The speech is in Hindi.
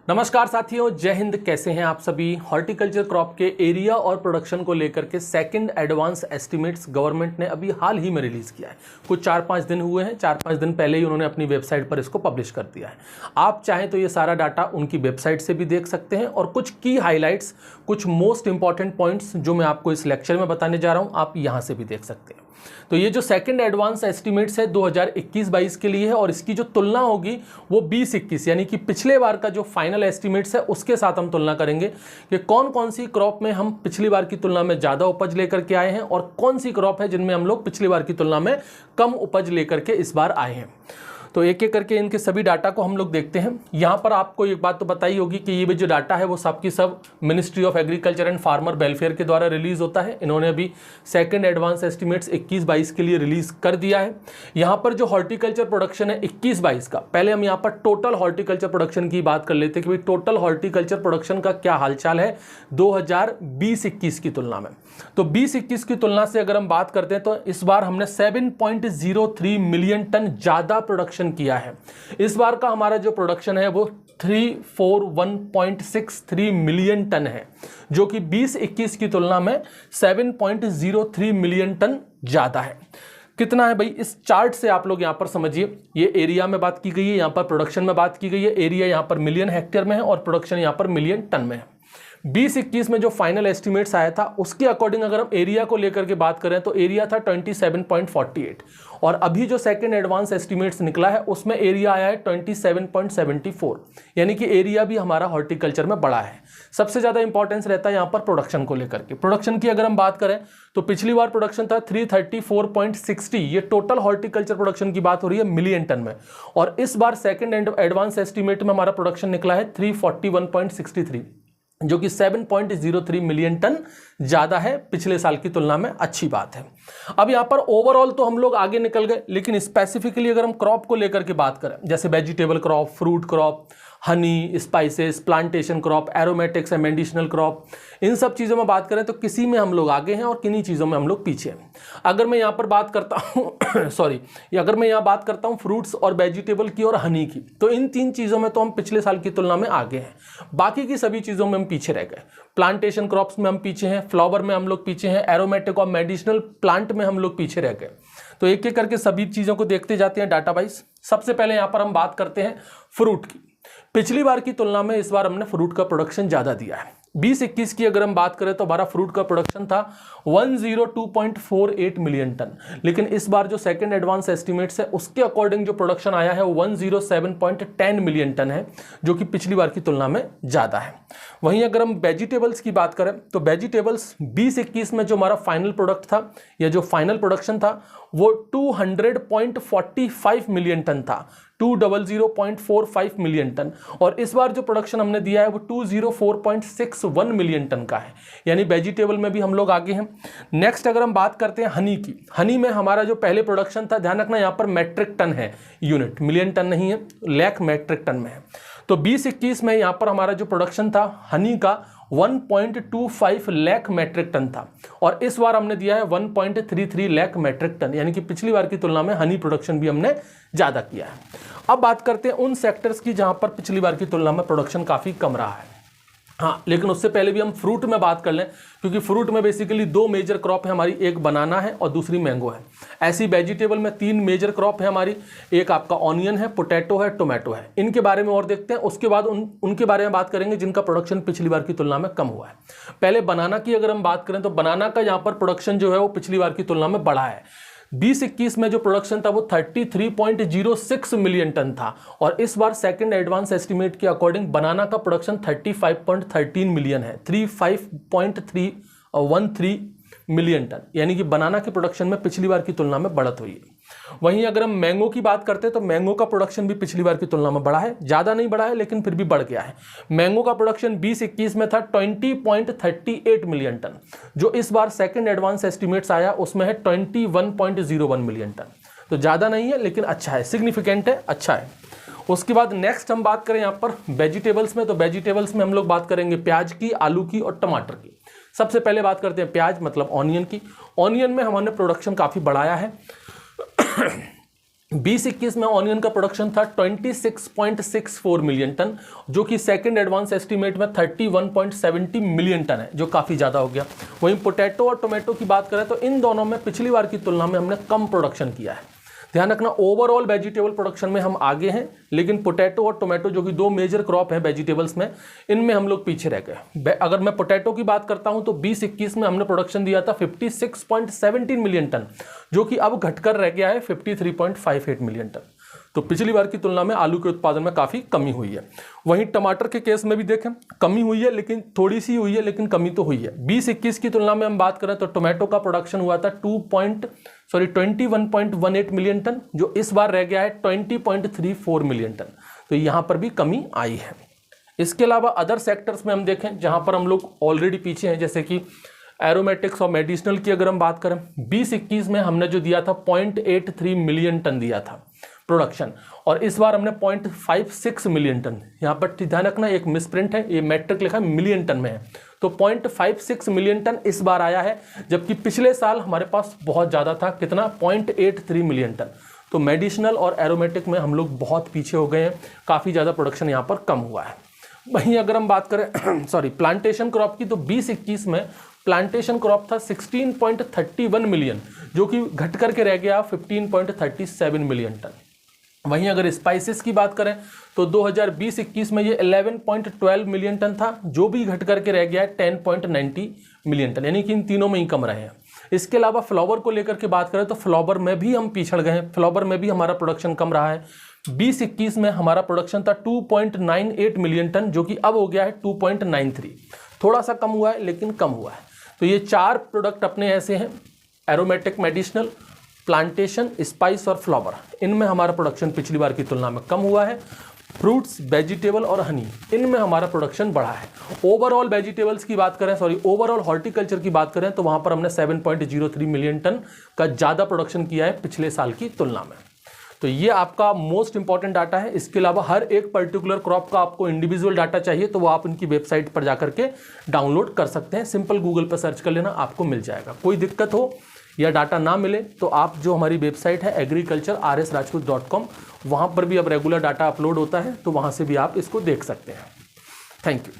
नमस्कार साथियों, जय हिंद। कैसे हैं आप सभी। हॉर्टिकल्चर क्रॉप के एरिया और प्रोडक्शन को लेकर के सेकंड एडवांस एस्टिमेट्स गवर्नमेंट ने अभी हाल ही में रिलीज किया है। कुछ 4-5 दिन हुए हैं, 4-5 दिन पहले ही उन्होंने अपनी वेबसाइट पर इसको पब्लिश कर दिया है। आप चाहें तो ये सारा डाटा उनकी वेबसाइट से भी देख सकते हैं और कुछ की हाईलाइट्स, कुछ मोस्ट इंपॉर्टेंट पॉइंट्स जो मैं आपको इस लेक्चर में बताने जा रहा हूँ, आप यहाँ से भी देख सकते हैं। तो ये जो सेकंड एडवांस एस्टिमेट्स है 2021-22 के लिए है और इसकी जो तुलना होगी वो 20-21 यानी कि पिछले बार का जो फाइनल एस्टिमेट्स है उसके साथ हम तुलना करेंगे कि कौन कौन सी क्रॉप में हम पिछली बार की तुलना में ज़्यादा उपज लेकर के आए हैं और कौन सी क्रॉप है जिनमें हम लोग पिछली बार की तुलना में कम उपज लेकर के इस बार आए हैं। तो एक एक करके इनके सभी डाटा को हम लोग देखते हैं। यहाँ पर आपको एक बात तो बताई होगी कि ये भी जो डाटा है वो सब की सब ministry of agriculture and farmer welfare के द्वारा रिलीज होता है। इन्होंने अभी सेकंड एडवांस एस्टिमेट्स 21-22 के लिए रिलीज कर दिया है। यहाँ पर जो हॉर्टिकल्चर प्रोडक्शन है 21-22 का, पहले हम यहाँ पर टोटल हॉर्टिकल्चर प्रोडक्शन की बात कर लेते हैं कि भाई टोटल हॉर्टिकल्चर प्रोडक्शन का क्या हालचाल है 2020-21 की तुलना में। तो 20-21 की तुलना से अगर हम बात करते हैं तो इस बार हमने 7.03 मिलियन टन ज्यादा प्रोडक्शन किया है। इस बार का हमारा जो प्रोडक्शन है वो 341.63 मिलियन टन है, जो कि 20-21 की तुलना में 7.03 मिलियन टन ज्यादा है। कितना है भाई, इस चार्ट से आप लोग यहां पर समझिए। ये एरिया में बात की गई है, यहां पर प्रोडक्शन में बात की गई है। एरिया यहां पर मिलियन हेक्टेयर में है और प्रोडक्शन यहां पर मिलियन टन में है। 20-21 में जो फाइनल एस्टिमेट्स आया था उसके अकॉर्डिंग अगर हम एरिया को लेकर के बात करें तो एरिया था 27.48 और अभी जो सेकंड एडवांस एस्टिमेट्स निकला है उसमें एरिया आया है 27.74, यानी कि एरिया भी हमारा हॉर्टिकल्चर में बड़ा है। सबसे ज्यादा इंपॉर्टेंस रहता है यहाँ पर प्रोडक्शन को लेकर के। प्रोडक्शन की अगर हम बात करें तो पिछली बार प्रोडक्शन था 334.60, ये टोटल हॉर्टिकल्चर प्रोडक्शन की बात हो रही है मिलियन टन में, और इस बार सेकंड एडवांस एस्टिमेट में हमारा प्रोडक्शन निकला है 341.63, जो कि 7.03 मिलियन टन ज्यादा है पिछले साल की तुलना में। अच्छी बात है। अब यहां पर ओवरऑल तो हम लोग आगे निकल गए, लेकिन स्पेसिफिकली अगर हम क्रॉप को लेकर के बात करें, जैसे vegetable crop, fruit crop, honey, spices, plantation crop, aromatics and medicinal crop, इन सब चीज़ों में बात करें तो किसी में हम लोग आगे हैं और किन्हीं चीज़ों में हम लोग पीछे हैं। अगर मैं यहाँ पर बात करता हूँ अगर मैं यहाँ बात करता हूँ फ्रूट्स और वेजिटेबल की और हनी की, तो इन 3 चीज़ों में तो हम पिछले साल की तुलना में आगे हैं। बाकी की सभी चीज़ों में हम पीछे रह गए। प्लांटेशन क्रॉप्स में हम पीछे हैं, फ्लावर में हम लोग पीछे हैं, एरोमेटिक और मेडिसिनल प्लांट में हम लोग पीछे रह गए। तो एक एक करके सभी चीज़ों को देखते जाते हैं डाटा वाइज। सबसे पहले यहाँ पर हम बात करते हैं फ्रूट की। पिछली बार की तुलना में इस बार हमने फ्रूट का प्रोडक्शन ज़्यादा दिया है। 20-21 की अगर हम बात करें तो हमारा फ्रूट का प्रोडक्शन था 102.48 मिलियन टन, लेकिन इस बार जो सेकंड एडवांस एस्टिमेट्स है उसके अकॉर्डिंग जो प्रोडक्शन आया है वो 107.10 मिलियन टन है, जो कि पिछली बार की तुलना में ज़्यादा है। वहीं अगर हम वेजिटेबल्स की बात करें तो वेजिटेबल्स 20-21 में जो हमारा फाइनल प्रोडक्ट था या जो फाइनल प्रोडक्शन था वो 200.45 मिलियन टन था, 200.45 मिलियन टन, और इस बार जो प्रोडक्शन हमने दिया है वो 204.61 मिलियन टन का है, यानी वेजिटेबल में भी हम लोग आगे हैं। नेक्स्ट अगर हम बात करते हैं हनी की, हनी में हमारा जो पहले प्रोडक्शन था, ध्यान रखना यहाँ पर मैट्रिक टन है, यूनिट, मिलियन टन नहीं है, लाख मैट्रिक टन में है। तो 20-21 में यहाँ पर हमारा जो प्रोडक्शन था हनी का 1.25 लाख मैट्रिक टन था और इस बार हमने दिया है 1.33 लाख मैट्रिक टन, यानी कि पिछली बार की तुलना में हनी प्रोडक्शन भी हमने ज़्यादा किया है। अब बात करते हैं उन सेक्टर्स की जहां पर पिछली बार की तुलना में प्रोडक्शन काफ़ी कम रहा है। हाँ, लेकिन उससे पहले भी हम फ्रूट में बात कर लें, क्योंकि फ्रूट में बेसिकली 2 मेजर क्रॉप है हमारी, एक बनाना है और दूसरी मैंगो है। ऐसी वेजिटेबल में 3 मेजर क्रॉप है हमारी, एक आपका ऑनियन है, पोटैटो है, टोमेटो है। इनके बारे में और देखते हैं, उसके बाद उनके बारे में बात करेंगे जिनका प्रोडक्शन पिछली बार की तुलना में कम हुआ है। पहले बनाना की अगर हम बात करें तो बनाना का यहाँ पर प्रोडक्शन जो है वो पिछली बार की तुलना में बढ़ा है। 20-21 में जो प्रोडक्शन था वो 33.06 मिलियन टन था और इस बार सेकंड एडवांस एस्टिमेट के अकॉर्डिंग बनाना का प्रोडक्शन 35.13 मिलियन है, 35.313 मिलियन टन, यानी कि बनाना के प्रोडक्शन में पिछली बार की तुलना में बढ़त हुई है। वहीं अगर हम मैंगो की बात करते हैं तो मैंगो का प्रोडक्शन भी पिछली बार की तुलना में बढ़ा है, ज़्यादा नहीं बढ़ा है लेकिन फिर भी बढ़ गया है। मैंगो का प्रोडक्शन 20-21 में था 20.38 मिलियन टन, जो इस बार सेकंड एडवांस एस्टिमेट्स आया उसमें है 21.01 मिलियन टन। तो ज़्यादा नहीं है लेकिन अच्छा है, सिग्निफिकेंट है, अच्छा है। उसके बाद नेक्स्ट हम बात करें यहाँ पर वेजिटेबल्स में, तो वेजिटेबल्स में हम लोग बात करेंगे प्याज की, आलू की और टमाटर की। सबसे पहले बात करते हैं प्याज मतलब ऑनियन की। ऑनियन में हमने प्रोडक्शन काफ़ी बढ़ाया है 2021 में ऑनियन का प्रोडक्शन था 26.64 मिलियन टन, जो कि सेकंड एडवांस एस्टीमेट में 31.70 मिलियन टन है, जो काफ़ी ज़्यादा हो गया। वहीं पोटैटो और टोमेटो की बात करें तो इन दोनों में पिछली बार की तुलना में हमने कम प्रोडक्शन किया है। ध्यान रखना, ओवरऑल वेजिटेबल प्रोडक्शन में हम आगे हैं, लेकिन पोटैटो और टोमेटो जो कि दो मेजर क्रॉप हैं वेजिटेबल्स में, इनमें हम लोग पीछे रह गए। अगर मैं पोटैटो की बात करता हूं तो 2021 में हमने प्रोडक्शन दिया था 56.17 मिलियन टन, जो कि अब घटकर रह गया है 53.58 मिलियन टन। तो पिछली बार की तुलना में आलू के उत्पादन में काफ़ी कमी हुई है। वहीं टमाटर के केस में भी देखें, कमी हुई है, लेकिन थोड़ी सी हुई है, लेकिन कमी तो हुई है। 2021 की तुलना में हम बात करें तो टोमेटो का प्रोडक्शन हुआ था 21.18 मिलियन टन, जो इस बार रह गया है 20.34 मिलियन टन। तो यहाँ पर भी कमी आई है। इसके अलावा अदर सेक्टर्स में हम देखें जहाँ पर हम लोग ऑलरेडी पीछे हैं, जैसे कि एरोमेटिक्स और मेडिसिनल की अगर हम बात करें, 2021 में हमने जो दिया था 0.83 मिलियन टन दिया था प्रोडक्शन, और इस बार हमने 0.56 मिलियन टन। यहाँ पर ध्यान रखना, एक मिसप्रिंट है, ये मेट्रिक लिखा है, मिलियन टन में है, तो 0.56 मिलियन टन इस बार आया है, जबकि पिछले साल हमारे पास बहुत ज़्यादा था, कितना, 0.83 मिलियन टन। तो मेडिसिनल और एरोमेटिक में हम लोग बहुत पीछे हो गए हैं, काफ़ी ज़्यादा प्रोडक्शन यहाँ पर कम हुआ है। वहीं अगर हम बात करें प्लांटेशन क्रॉप की, तो 2021 में प्लांटेशन क्रॉप था 16.31 मिलियन, जो कि घट करके रह गया 15.37 मिलियन टन। वहीं अगर स्पाइसेस की बात करें तो 2020-21 में ये 11.12 मिलियन टन था, जो भी घट करके रह गया है 10.90 मिलियन टन, यानी कि इन तीनों में ही कम रहे हैं। इसके अलावा फ्लावर को लेकर के बात करें तो फ्लावर में भी हम पिछड़ गए हैं, फ्लावर में भी हमारा प्रोडक्शन कम रहा है। 2021 में हमारा प्रोडक्शन था 2.98 मिलियन टन, जो कि अब हो गया है 2.93, थोड़ा सा कम हुआ है, लेकिन कम हुआ है। तो ये 4 प्रोडक्ट अपने ऐसे हैं, एरोमेटिक, मेडिसिनल, प्लांटेशन, स्पाइस और फ्लावर, इनमें हमारा प्रोडक्शन पिछली बार की तुलना में कम हुआ है। फ्रूट्स, वेजिटेबल और हनी, इनमें हमारा प्रोडक्शन बढ़ा है। ओवरऑल वेजिटेबल्स की बात करें, ओवरऑल हॉर्टिकल्चर की बात करें तो वहाँ पर हमने 7.03 मिलियन टन का ज़्यादा प्रोडक्शन किया है पिछले साल की तुलना में। तो ये आपका मोस्ट इंपॉर्टेंट डाटा है। इसके अलावा हर एक पर्टिकुलर क्रॉप का आपको इंडिविजुअल डाटा चाहिए तो वो आप इनकी वेबसाइट पर जाकर के डाउनलोड कर सकते हैं। सिंपल गूगल पर सर्च कर लेना, आपको मिल जाएगा। कोई दिक्कत हो या डाटा ना मिले तो आप जो हमारी वेबसाइट है agriculture.rsrajput.com, वहाँ पर भी अब रेगुलर डाटा अपलोड होता है, तो वहाँ से भी आप इसको देख सकते हैं। Thank you.